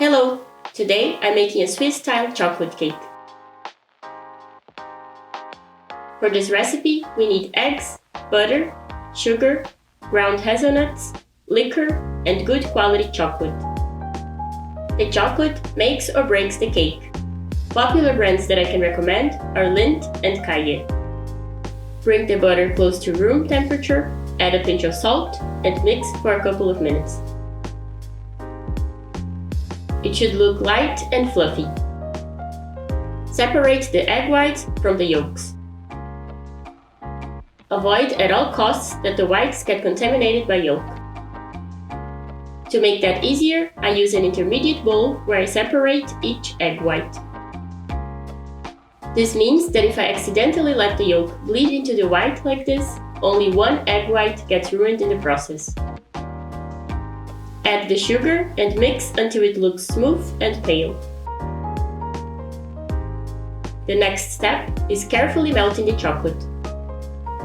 Hello! Today I'm making a Swiss-style chocolate cake. For this recipe, we need eggs, butter, sugar, ground hazelnuts, liquor, and good quality chocolate. The chocolate makes or breaks the cake. Popular brands that I can recommend are Lindt and Kaje. Bring the butter close to room temperature, add a pinch of salt, and mix for a couple of minutes. It should look light and fluffy. Separate the egg whites from the yolks. Avoid at all costs that the whites get contaminated by yolk. To make that easier, I use an intermediate bowl where I separate each egg white. This means that if I accidentally let the yolk bleed into the white like this, only one egg white gets ruined in the process. Add the sugar and mix until it looks smooth and pale. The next step is carefully melting the chocolate.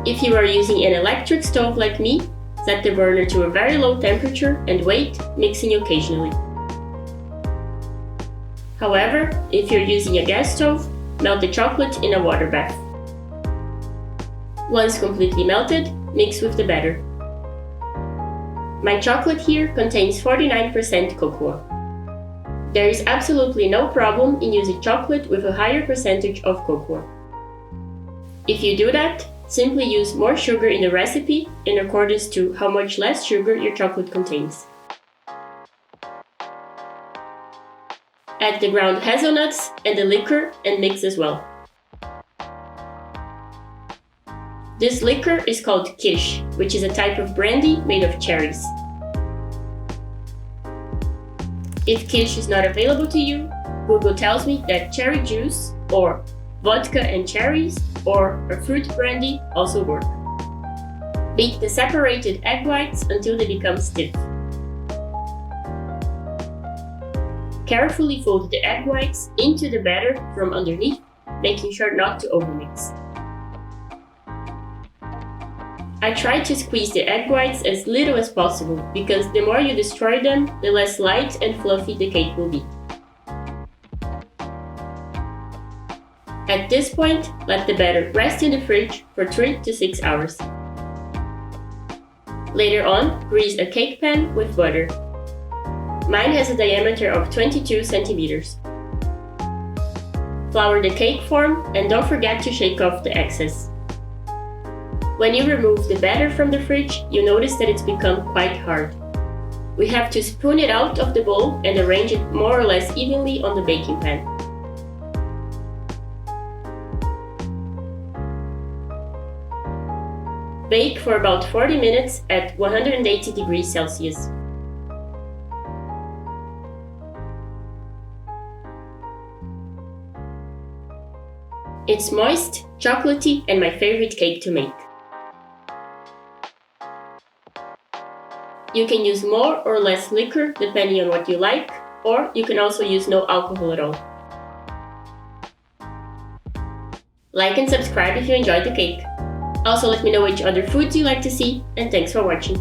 If you are using an electric stove like me, set the burner to a very low temperature and wait, mixing occasionally. However, if you're using a gas stove, melt the chocolate in a water bath. Once completely melted, mix with the batter. My chocolate here contains 49% cocoa. There is absolutely no problem in using chocolate with a higher percentage of cocoa. If you do that, simply use more sugar in the recipe in accordance to how much less sugar your chocolate contains. Add the ground hazelnuts and the liquor and mix as well. This liquor is called kirsch, which is a type of brandy made of cherries. If kirsch is not available to you, Google tells me that cherry juice or vodka and cherries or a fruit brandy also work. Beat the separated egg whites until they become stiff. Carefully fold the egg whites into the batter from underneath, making sure not to overmix. I try to squeeze the egg whites as little as possible because the more you destroy them, the less light and fluffy the cake will be. At this point, let the batter rest in the fridge for 3 to 6 hours. Later on, grease a cake pan with butter. Mine has a diameter of 22 centimeters. Flour the cake form and don't forget to shake off the excess. When you remove the batter from the fridge, you notice that it's become quite hard. We have to spoon it out of the bowl and arrange it more or less evenly on the baking pan. Bake for about 40 minutes at 180 degrees Celsius. It's moist, chocolatey, and my favorite cake to make. You can use more or less liquor depending on what you like, or you can also use no alcohol at all. Like and subscribe if you enjoyed the cake. Also let me know which other foods you like to see, and thanks for watching.